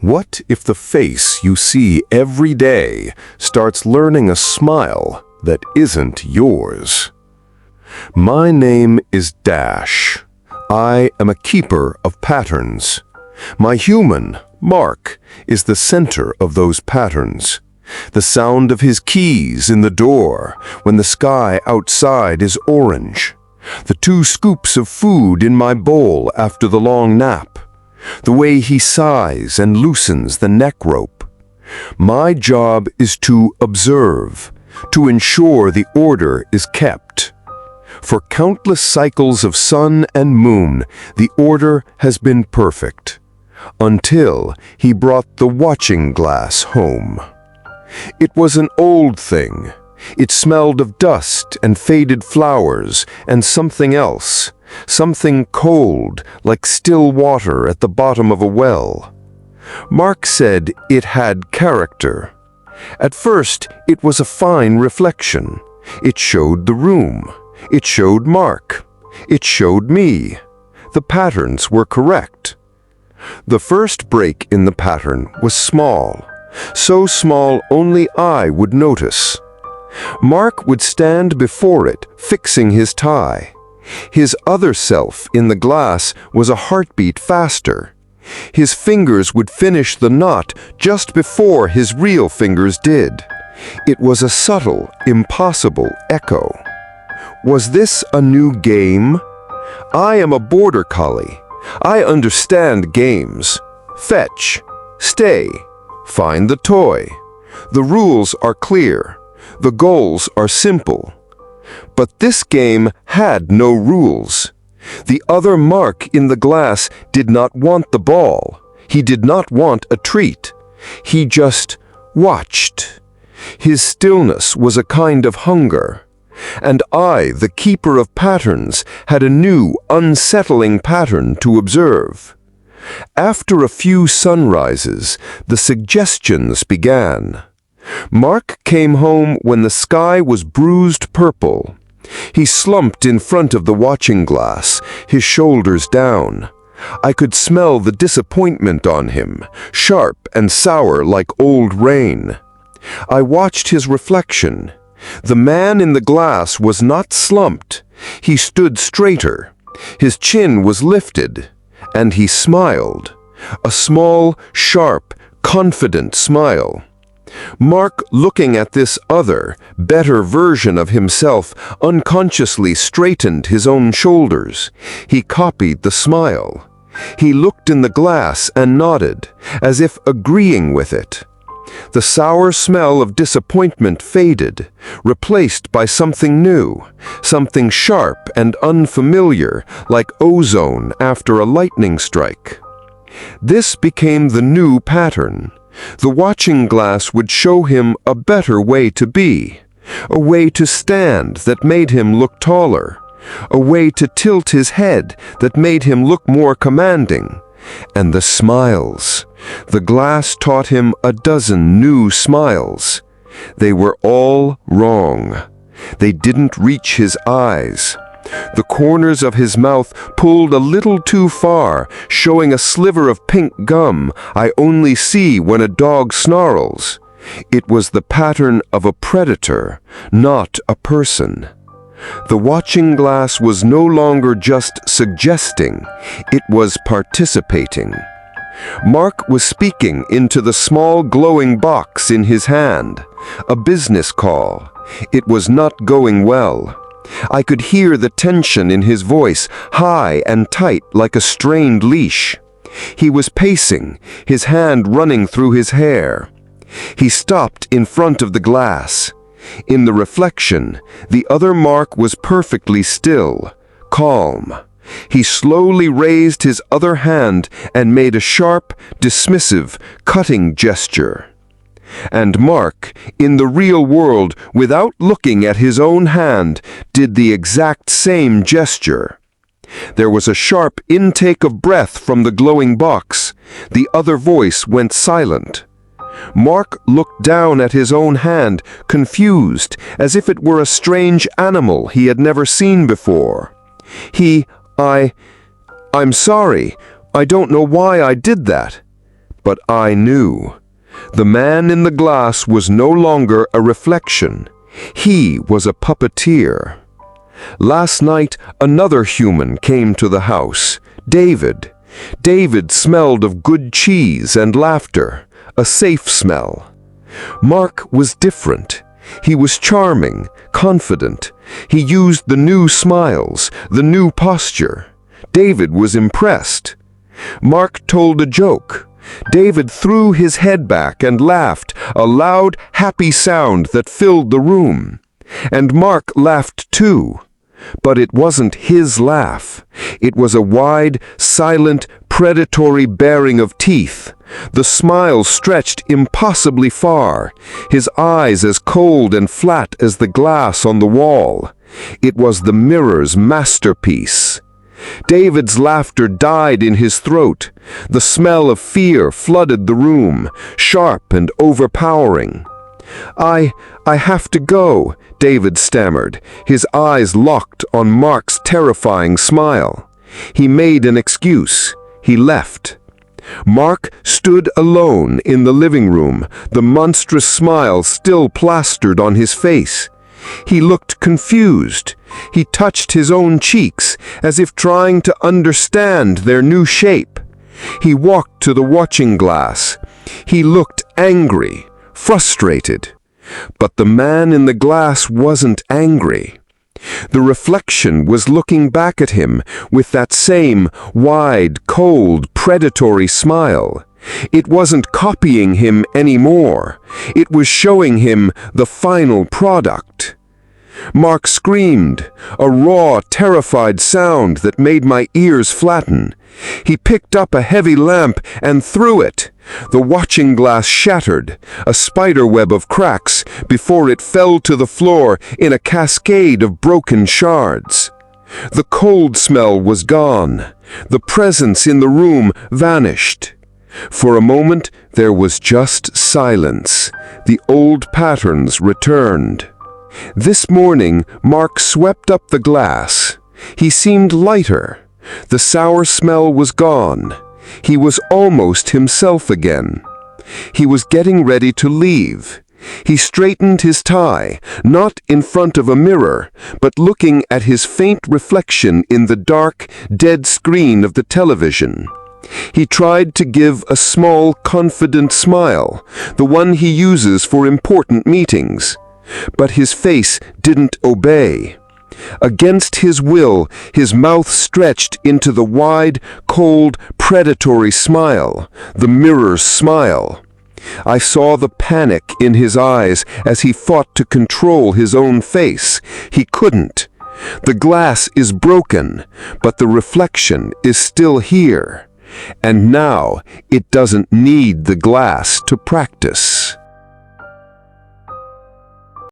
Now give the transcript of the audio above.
What if the face you see every day starts learning a smile that isn't yours? My name is Dash. I am a keeper of patterns. My human, Mark, is the center of those patterns. The sound of his keys in the door when the sky outside is orange. The 2 scoops of food in my bowl after the long nap. The way he sighs and loosens the neck rope. My job is to observe, to ensure the order is kept. For countless cycles of sun and moon, the order has been perfect, until he brought the watching glass home. It was an old thing. It smelled of dust and faded flowers and something else, something cold like still water at the bottom of a well. Mark said it had character. At first, it was a fine reflection. It showed the room. It showed Mark. It showed me. The patterns were correct. The first break in the pattern was small, so small only I would notice. Mark would stand before it, fixing his tie. His other self in the glass was a heartbeat faster. His fingers would finish the knot just before his real fingers did. It was a subtle, impossible echo. Was this a new game? I am a border collie. I understand games. Fetch, stay, find the toy. The rules are clear. The goals are simple. But this game had no rules. The other Mark in the glass did not want the ball. He did not want a treat. He just watched. His stillness was a kind of hunger. And I, the keeper of patterns, had a new, unsettling pattern to observe. After a few sunrises, the suggestions began. Mark came home when the sky was bruised purple. He slumped in front of the watching glass, his shoulders down. I could smell the disappointment on him, sharp and sour like old rain. I watched his reflection. The man in the glass was not slumped. He stood straighter. His chin was lifted, and he smiled. A small, sharp, confident smile. Mark, looking at this other, better version of himself, unconsciously straightened his own shoulders. He copied the smile. He looked in the glass and nodded, as if agreeing with it. The sour smell of disappointment faded, replaced by something new, something sharp and unfamiliar, like ozone after a lightning strike. This became the new pattern. The watching glass would show him a better way to be, a way to stand that made him look taller, a way to tilt his head that made him look more commanding. And the smiles. The glass taught him a dozen new smiles. They were all wrong. They didn't reach his eyes. The corners of his mouth pulled a little too far, showing a sliver of pink gum I only see when a dog snarls. It was the pattern of a predator, not a person. The watching glass was no longer just suggesting, it was participating. Mark was speaking into the small glowing box in his hand. A business call. It was not going well. I could hear the tension in his voice, high and tight like a strained leash. He was pacing, his hand running through his hair. He stopped in front of the glass. In the reflection, the other Mark was perfectly still, calm. He slowly raised his other hand and made a sharp, dismissive, cutting gesture. And Mark, in the real world, without looking at his own hand, did the exact same gesture. There was a sharp intake of breath from the glowing box. The other voice went silent. Mark looked down at his own hand, confused, as if it were a strange animal he had never seen before. I'm sorry. I don't know why I did that. But I knew. The man in the glass was no longer a reflection. He was a puppeteer. Last night, another human came to the house, David. David smelled of good cheese and laughter, a safe smell. Mark was different. He was charming, confident. He used the new smiles, the new posture. David was impressed. Mark told a joke. David threw his head back and laughed, a loud, happy sound that filled the room. And Mark laughed too. But it wasn't his laugh. It was a wide, silent, predatory baring of teeth. The smile stretched impossibly far, his eyes as cold and flat as the glass on the wall. It was the mirror's masterpiece. David's laughter died in his throat. The smell of fear flooded the room, sharp and overpowering. I have to go," David stammered, his eyes locked on Mark's terrifying smile. He made an excuse. He left. Mark stood alone in the living room, the monstrous smile still plastered on his face. He looked confused. He touched his own cheeks, as if trying to understand their new shape. He walked to the watching glass. He looked angry, frustrated. But the man in the glass wasn't angry. The reflection was looking back at him with that same wide, cold, predatory smile. It wasn't copying him anymore. It was showing him the final product. Mark screamed, a raw, terrified sound that made my ears flatten. He picked up a heavy lamp and threw it. The watching glass shattered, a spiderweb of cracks, before it fell to the floor in a cascade of broken shards. The cold smell was gone. The presence in the room vanished. For a moment, there was just silence. The old patterns returned. This morning, Mark swept up the glass. He seemed lighter. The sour smell was gone. He was almost himself again. He was getting ready to leave. He straightened his tie, not in front of a mirror, but looking at his faint reflection in the dark, dead screen of the television. He tried to give a small, confident smile, the one he uses for important meetings. But his face didn't obey. Against his will, his mouth stretched into the wide, cold, predatory smile, the mirror's smile. I saw the panic in his eyes as he fought to control his own face. He couldn't. The glass is broken, but the reflection is still here. And now it doesn't need the glass to practice.